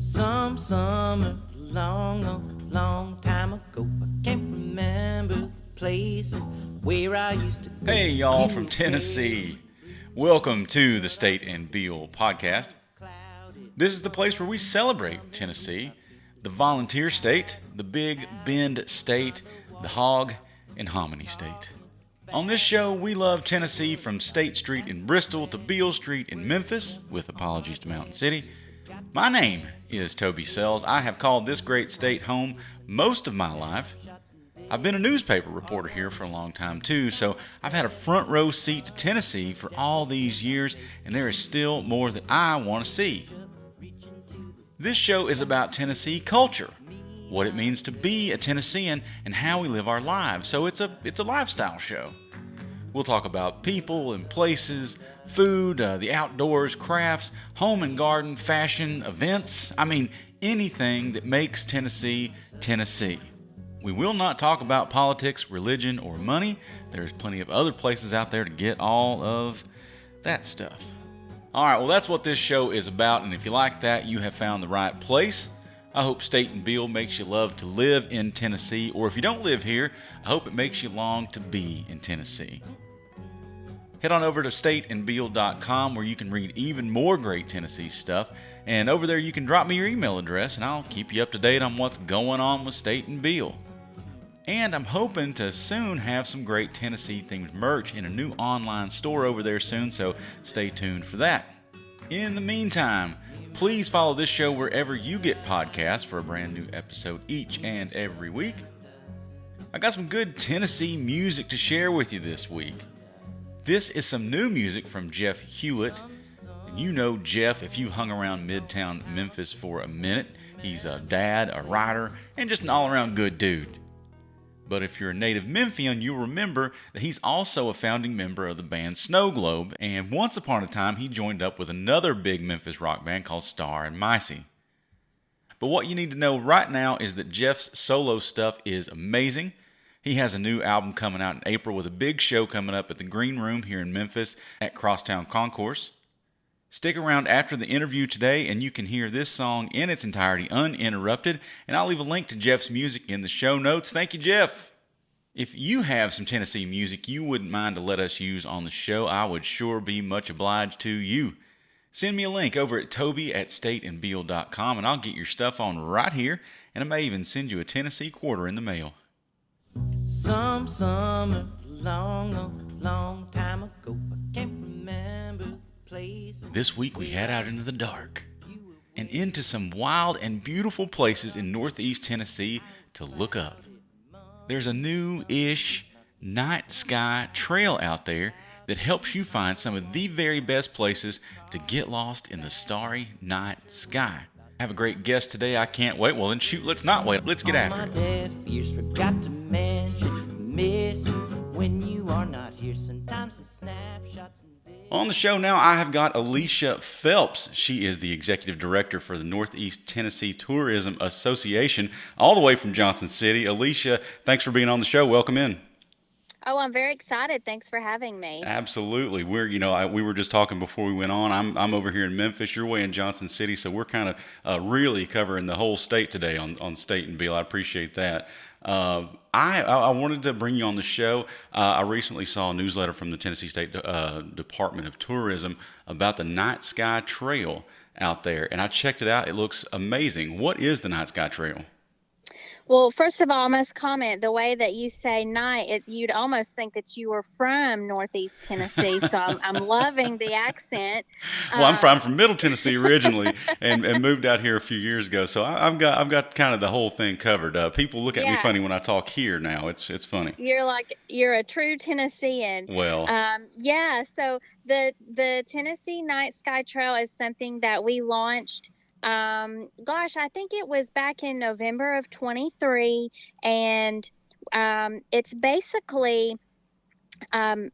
Some summer, long time ago, I can't remember the places where I used to go. Hey, y'all from Tennessee. Welcome to the State and Beal podcast. This is the place where we celebrate Tennessee, the volunteer state, the Big Bend state, the hog and hominy state. On this show, we love Tennessee from State Street in Bristol to Beale Street in Memphis, with apologies to Mountain City. My name is Toby Sells. I have called this great state home most of my life. I've been a newspaper reporter here for a long time too, so I've had a front row seat to Tennessee for all these years, and there is still more that I want to see. This show is about Tennessee culture, what it means to be a Tennessean, and how we live our lives. So it's a lifestyle show. We'll talk about people and places, food, the outdoors, crafts, home and garden, fashion, events. I mean, anything that makes Tennessee, Tennessee. We will not talk about politics, religion, or money. There's plenty of other places out there to get all of that stuff. All right, well, that's what this show is about, and if you like that, you have found the right place. I hope State and Beal makes you love to live in Tennessee, or if you don't live here, I hope it makes you long to be in Tennessee. Head on over to stateandbeal.com where you can read even more great Tennessee stuff, and over there you can drop me your email address, and I'll keep you up to date on what's going on with State and Beal. And I'm hoping to soon have some great Tennessee-themed merch in a new online store over there soon, so stay tuned for that. In the meantime, please follow this show wherever you get podcasts for a brand new episode each and every week. I got some good Tennessee music to share with you this week. This is some new music from Jeff Hewitt. And you know Jeff if you hung around Midtown Memphis for a minute. He's a dad, a writer, and just an all-around good dude. But if you're a native Memphian, you'll remember that he's also a founding member of the band Snow Globe, and once upon a time he joined up with another big Memphis rock band called Star and Micey. But what you need to know right now is that Jeff's solo stuff is amazing. He has a new album coming out in April with a big show coming up at the Green Room here in Memphis at Crosstown Concourse. Stick around after the interview today and you can hear this song in its entirety uninterrupted, and I'll leave a link to Jeff's music in the show notes. Thank you, Jeff. If you have some Tennessee music you wouldn't mind to let us use on the show, I would sure be much obliged to you. Send me a link over at toby@stateandbeal.com and I'll get your stuff on right here, and I may even send you a Tennessee quarter in the mail. Some summer, long time ago, I can't remember the places. This week we head out into the dark and into some wild and beautiful places in northeast Tennessee to look up. There's a new-ish night sky trail out there that helps you find some of the very best places to get lost in the starry night sky. I have a great guest today. I can't wait. Well, then shoot, let's not wait. Let's get after My it. deaf ears forgot to mention, miss you when you are not here. Sometimes the snapshots and On the show now, I have got Alicia Phelps. She is the executive director for the Northeast Tennessee Tourism Association, all the way from Johnson City. Alicia, thanks for being on the show. Welcome in. Oh, I'm very excited. Thanks for having me. Absolutely. We were just talking before we went on. I'm over here in Memphis. You're way in Johnson City, so we're kind of really covering the whole state today on State and Beal. I appreciate that. I wanted to bring you on the show. I recently saw a newsletter from the Tennessee State Department of Tourism about the Night Sky Trail out there, and I checked it out. It looks amazing. What is the Night Sky Trail? Well, first of all, I must comment the way that you say night, you'd almost think that you were from Northeast Tennessee. So I'm loving the accent. Well, I'm from Middle Tennessee originally, and moved out here a few years ago. So I've got kind of the whole thing covered. People look at me Yeah. funny when I talk here now. It's funny. You're a true Tennessean. Well, Yeah. So the Tennessee Night Sky Trail is something that we launched. I think it was back in November of 23, and it's basically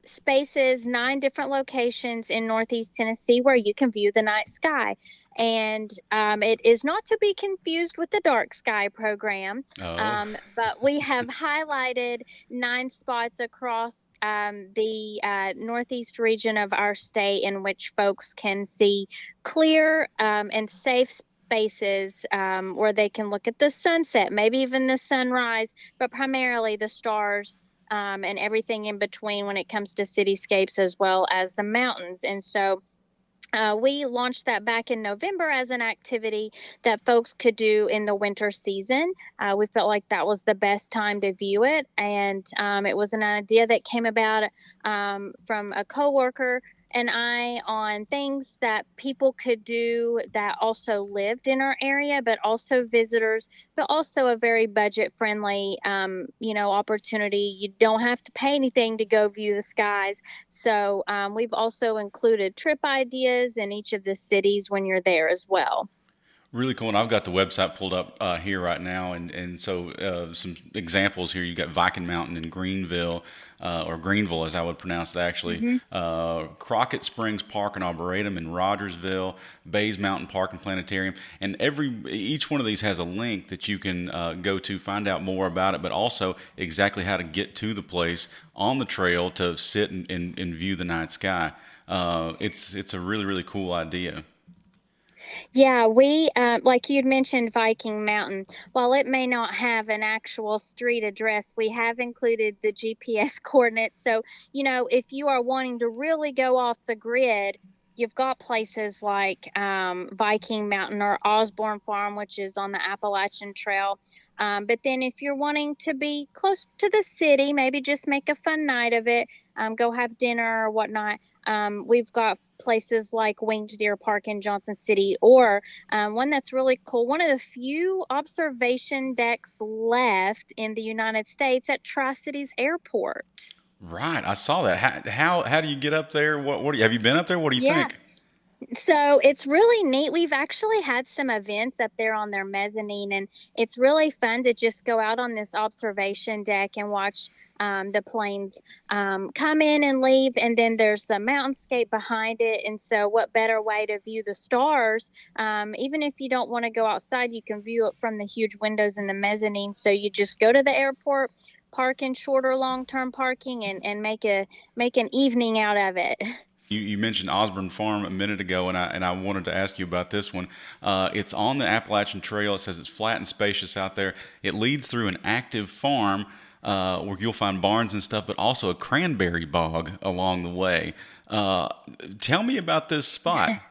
spaces, 9 different locations in Northeast Tennessee where you can view the night sky. And it is not to be confused with the Dark Sky program, but we have highlighted 9 spots across the northeast region of our state in which folks can see clear and safe spaces where they can look at the sunset, maybe even the sunrise, but primarily the stars and everything in between when it comes to cityscapes as well as the mountains. And so we launched that back in November as an activity that folks could do in the winter season. We felt like that was the best time to view it, and it was an idea that came about from a coworker and I on things that people could do that also lived in our area, but also visitors, but also a very budget friendly, opportunity. You don't have to pay anything to go view the skies. So we've also included trip ideas in each of the cities when you're there as well. Really cool. And I've got the website pulled up here right now. And so some examples here. You've got Viking Mountain in Greenville, or Greenville as I would pronounce it actually. Crockett Springs Park and Arboretum in Rogersville, Bays Mountain Park and Planetarium. And each one of these has a link that you can go to find out more about it, but also exactly how to get to the place on the trail to sit and view the night sky. It's a really, really cool idea. Yeah, we, like you'd mentioned, Viking Mountain. While it may not have an actual street address, we have included the GPS coordinates. So, if you are wanting to really go off the grid, you've got places like Viking Mountain or Osborne Farm, which is on the Appalachian Trail. But then if you're wanting to be close to the city, maybe just make a fun night of it, go have dinner or whatnot. We've got places like Winged Deer Park in Johnson City, or one that's really cool, one of the few observation decks left in the United States at Tri-Cities Airport. Right, I saw that. How do you get up there? Have you been up there? What do you Yeah. think? So it's really neat. We've actually had some events up there on their mezzanine, and it's really fun to just go out on this observation deck and watch the planes come in and leave. And then there's the mountainscape behind it. And so, what better way to view the stars? Even if you don't want to go outside, you can view it from the huge windows in the mezzanine. So, you just go to the airport, park in short or long term parking, and make an evening out of it. You mentioned Osborne Farm a minute ago, and I wanted to ask you about this one. It's on the Appalachian Trail. It says it's flat and spacious out there. It leads through an active farm where you'll find barns and stuff, but also a cranberry bog along the way. Tell me about this spot.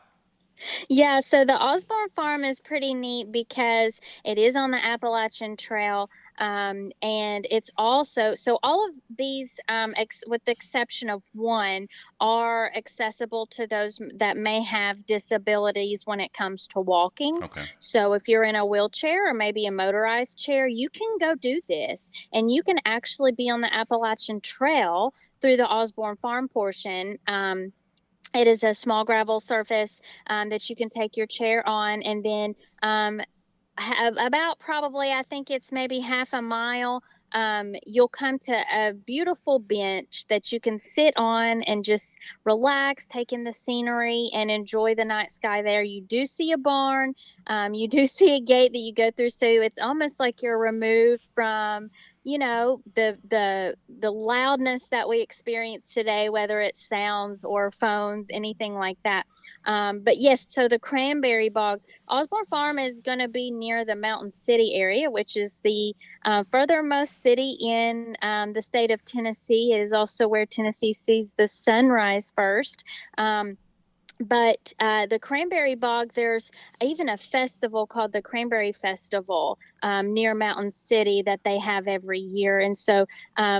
Yeah, so the Osborne Farm is pretty neat because it is on the Appalachian Trail. And it's also, so all of these, with the exception of one, are accessible to those that may have disabilities when it comes to walking. Okay. So if you're in a wheelchair or maybe a motorized chair, you can go do this, and you can actually be on the Appalachian Trail through the Osborne Farm portion. It is a small gravel surface that you can take your chair on, and then have about probably, I think it's maybe half a mile, you'll come to a beautiful bench that you can sit on and just relax, take in the scenery, and enjoy the night sky there. You do see a barn, you do see a gate that you go through, so it's almost like you're removed from the loudness that we experience today, whether it's sounds or phones, anything like that. But yes, so the cranberry bog, Osborne Farm is going to be near the Mountain City area, which is the furthermost city in the state of Tennessee. It is also where Tennessee sees the sunrise first. But the Cranberry Bog, there's even a festival called the Cranberry Festival near Mountain City that they have every year. And so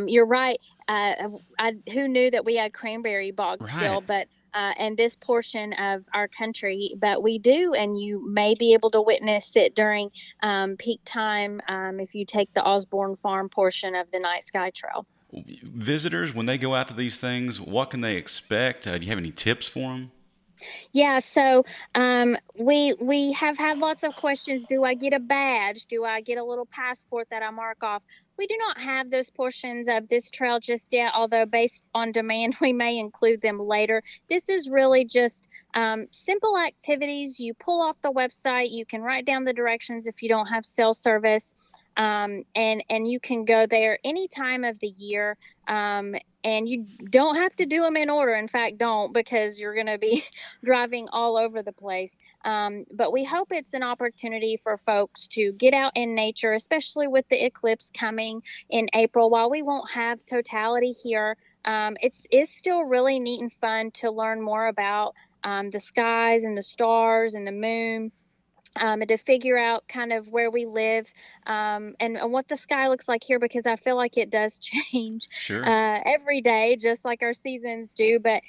you're right. Who knew that we had cranberry bogs still? Right. But and this portion of our country, but we do, and you may be able to witness it during peak time if you take the Osborne Farm portion of the Night Sky Trail. Visitors, when they go out to these things, what can they expect? Do you have any tips for them? Yeah, so we have had lots of questions. Do I get a badge? Do I get a little passport that I mark off? We do not have those portions of this trail just yet, although based on demand, we may include them later. This is really just simple activities. You pull off the website, you can write down the directions if you don't have cell service, and you can go there any time of the year. And you don't have to do them in order. In fact, don't, because you're going to be driving all over the place. But we hope it's an opportunity for folks to get out in nature, especially with the eclipse coming in April. While we won't have totality here, it's still really neat and fun to learn more about the skies and the stars and the moon, and to figure out kind of where we live, and what the sky looks like here, because I feel like it does change Sure. every day, just like our seasons do. But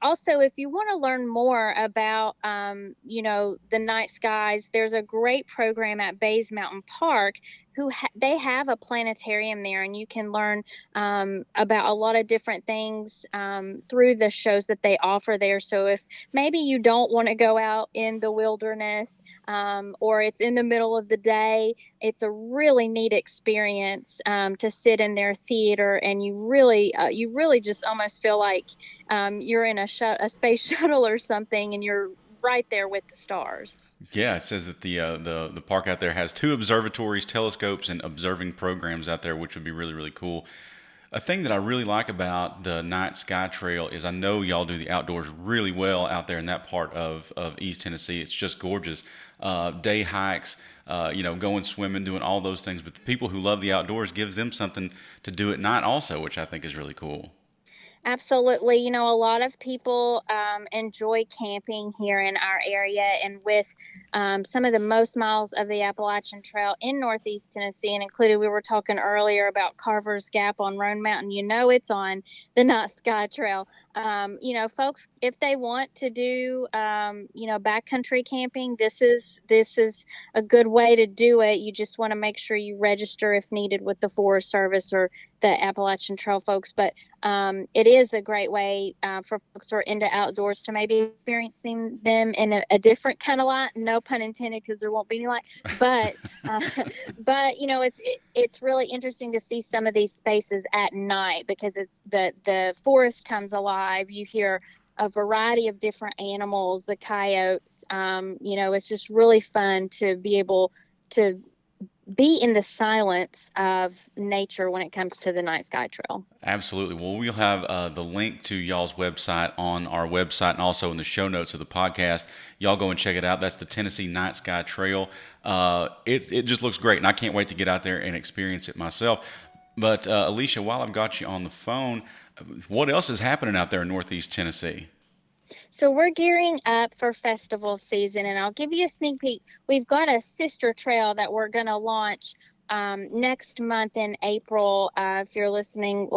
also, if you want to learn more about, the night skies, there's a great program at Bays Mountain Park. They have a planetarium there, and you can learn about a lot of different things through the shows that they offer there. So if maybe you don't want to go out in the wilderness, or it's in the middle of the day, it's a really neat experience to sit in their theater, and you really just almost feel like you're in a space shuttle or something, and you're right there with the stars. Yeah, it says that the park out there has 2 observatories, telescopes, and observing programs out there, which would be really, really cool. A thing that I really like about the Night Sky Trail is I know y'all do the outdoors really well out there in that part of East Tennessee. It's just gorgeous. Day hikes, going swimming, doing all those things. But the people who love the outdoors gives them something to do at night also, which I think is really cool. Absolutely. A lot of people enjoy camping here in our area, and with some of the most miles of the Appalachian Trail in Northeast Tennessee, and included, we were talking earlier about Carver's Gap on Roan Mountain. It's on the Night Sky Trail. Folks, if they want to do, backcountry camping, this is a good way to do it. You just want to make sure you register if needed with the Forest Service or the Appalachian Trail folks. But it is a great way for folks who are into outdoors to maybe experiencing them in a different kind of light. No pun intended, because there won't be any light. But it's really interesting to see some of these spaces at night, because it's the forest comes alive. You hear a variety of different animals, the coyotes. It's just really fun to be able to be in the silence of nature when it comes to the Night Sky Trail. Absolutely. Well, we'll have the link to y'all's website on our website and also in the show notes of the podcast. Y'all go and check it out. That's the Tennessee Night Sky Trail. It just looks great, and I can't wait to get out there and experience it myself. But Alicia, while I've got you on the phone, what else is happening out there in Northeast Tennessee? So we're gearing up for festival season, and I'll give you a sneak peek. We've got a sister trail that we're going to launch next month in April. If you're listening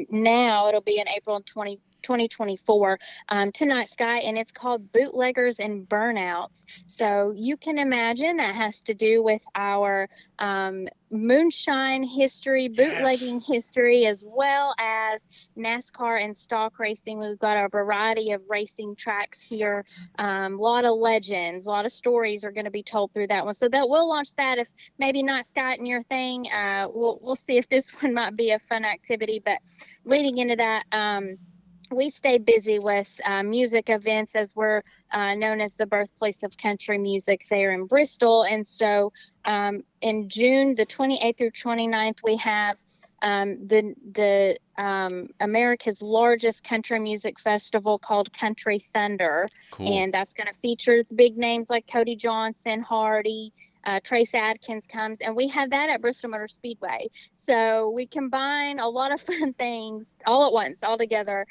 now, it'll be in April 2024 to Night Sky, and it's called Bootleggers and Burnouts. So you can imagine that has to do with our moonshine history, bootlegging history, as well as NASCAR and stock racing. We've got a variety of racing tracks here. A lot of legends, a lot of stories are going to be told through that one. So that we'll launch that. If maybe Night Sky isn't your thing, we'll see if this one might be a fun activity. But leading into that, we stay busy with music events, as we're known as the birthplace of country music there in Bristol. And so in June, the 28th through 29th, we have the America's largest country music festival called Country Thunder. Cool. And that's going to feature the big names like Cody Johnson, Hardy, Trace Adkins comes, and we have that at Bristol Motor Speedway. So we combine a lot of fun things all at once, all together,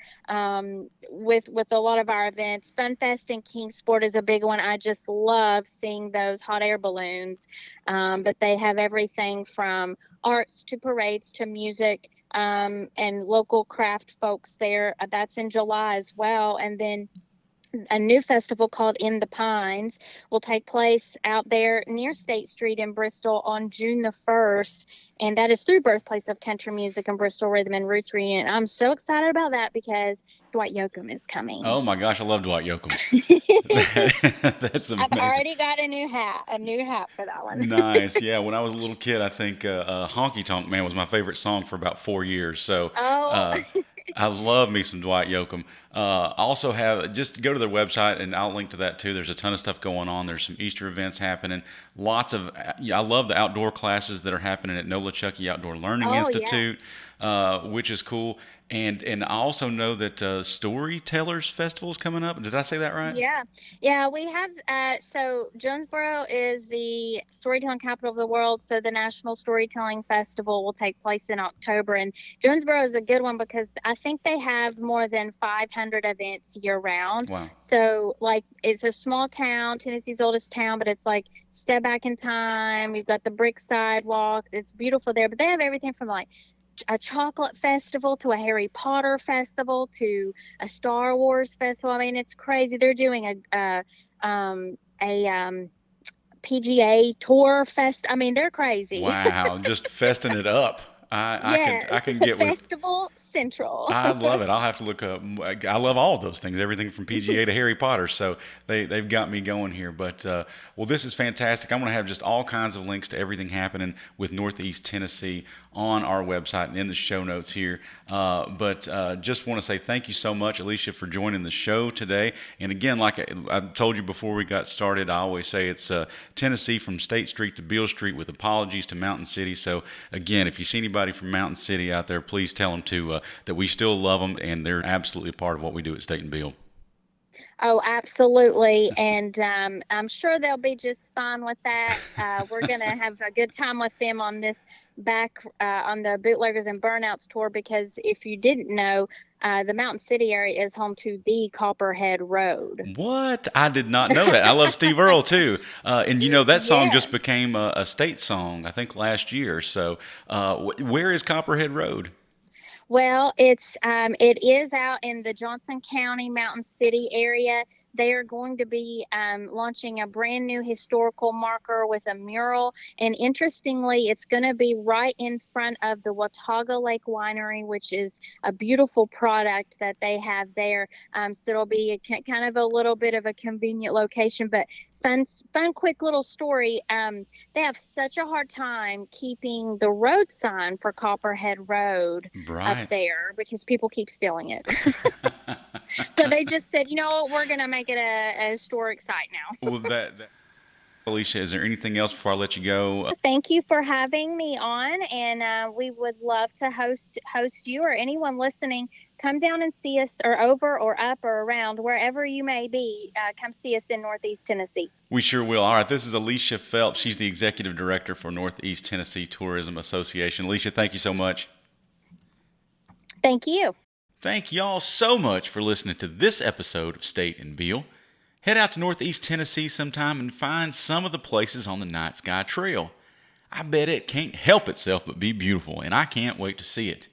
with a lot of our events. Fun Fest and Kingsport is a big one. I just love seeing those hot air balloons, but they have everything from arts to parades to music, and local craft folks there. That's in July as well. And then a new festival called In the Pines will take place out there near State Street in Bristol on June the 1st. And that is through Birthplace of Country Music and Bristol Rhythm and Roots Reunion. I'm so excited about that because Dwight Yoakam is coming. Oh my gosh, I love Dwight Yoakam. That's amazing. I've already got a new hat for that one. Nice. Yeah, when I was a little kid, I think Honky Tonk Man was my favorite song for about 4 years. So I love me some Dwight Yoakam. Also just go to their website, and I'll link to that too. There's a ton of stuff going on. There's some Easter events happening. I love the outdoor classes that are happening at Nolichucky Outdoor Learning Institute. which is cool. And I also know that Storytellers Festival is coming up. Did I say that right? Yeah, we have. So Jonesboro is the storytelling capital of the world. So the National Storytelling Festival will take place in October, and Jonesboro is a good one because I think they have more than 500 events year round. Wow. So like it's a small town, Tennessee's oldest town, but it's like step back in time. You've got the brick sidewalks. It's beautiful there, but they have everything from like a chocolate festival to a Harry Potter festival to a Star Wars festival. I mean, it's crazy. They're doing a PGA Tour fest. I mean, they're crazy. Wow, just festing it up. I can get with Festival Central. I love it. I'll have to look up. I love all of those things, everything from PGA to Harry Potter. So they've got me going here. But well, this is fantastic. I'm going to have just all kinds of links to everything happening with Northeast Tennessee on our website and in the show notes here. But just want to say thank you so much, Alicia, for joining the show today. And again, like I told you before we got started, I always say it's Tennessee from State Street to Beale Street with apologies to Mountain City. So again, if you see anybody from Mountain City out there, please tell them that we still love them and they're absolutely a part of what we do at State and Beale. Oh, absolutely. And I'm sure they'll be just fine with that. We're going to have a good time with them on this back on the Bootleggers and Burnouts tour, because if you didn't know, the Mountain City area is home to the Copperhead Road. What? I did not know that. I love Steve Earle too. And that song just became a state song, I think last year. So where is Copperhead Road? Well, it is out in the Johnson County, Mountain City area. They are going to be launching a brand new historical marker with a mural. And interestingly, it's going to be right in front of the Watauga Lake Winery, which is a beautiful product that they have there. So it'll be kind of a little bit of a convenient location, but fun, quick little story. They have such a hard time keeping the road sign for Copperhead Road up there because people keep stealing it. So they just said, you know what, we're going to make it a historic site now. Well, Alicia, is there anything else before I let you go? Thank you for having me on, and we would love to host you or anyone listening. Come down and see us, or over or up or around, wherever you may be. Come see us in Northeast Tennessee. We sure will. All right, this is Alicia Phelps. She's the Executive Director for Northeast Tennessee Tourism Association. Alicia, thank you so much. Thank you. Thank y'all so much for listening to this episode of State and Beale. Head out to Northeast Tennessee sometime and find some of the places on the Night Sky Trail. I bet it can't help itself but be beautiful, and I can't wait to see it.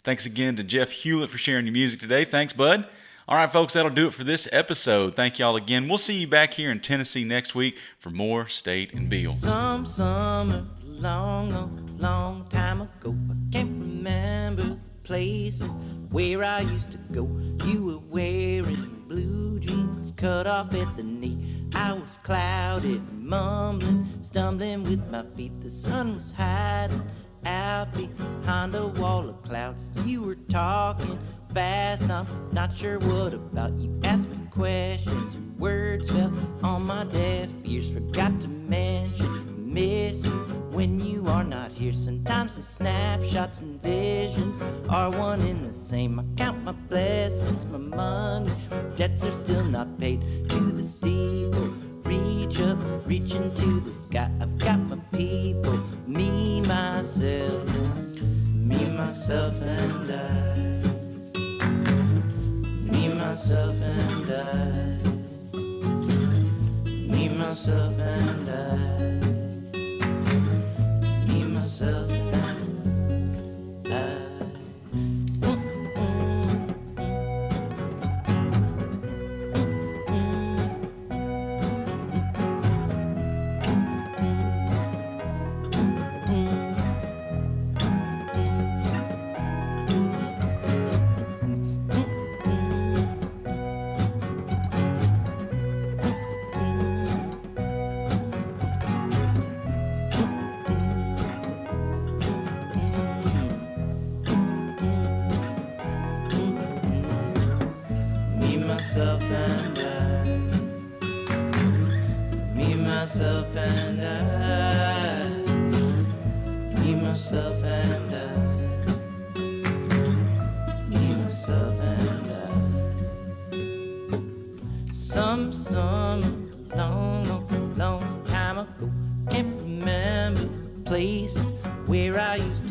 Thanks again to Jeff Hewlett for sharing your music today. Thanks, bud. All right, folks, that'll do it for this episode. Thank y'all again. We'll see you back here in Tennessee next week for more State and Beale. Some summer, long time ago, I can't remember the places where I used to go. You were wearing blue jeans cut off at the knee. I was clouded, mumbling, stumbling with my feet. The sun was hiding out behind a wall of clouds. You were talking fast, I'm not sure what about. You asked me questions, your words fell on my deaf ears. Forgot to mention miss you when you are not here. Sometimes the snapshots and visions are one and the same. I count my blessings, my money, my debts are still not paid. To the steeple, reach up, reach into the sky. I've got my people, me, myself and I. Me, myself and I. Me, myself and I. Myself and I. Myself and I. Me, myself and I. Me, myself and I. remember places where I used to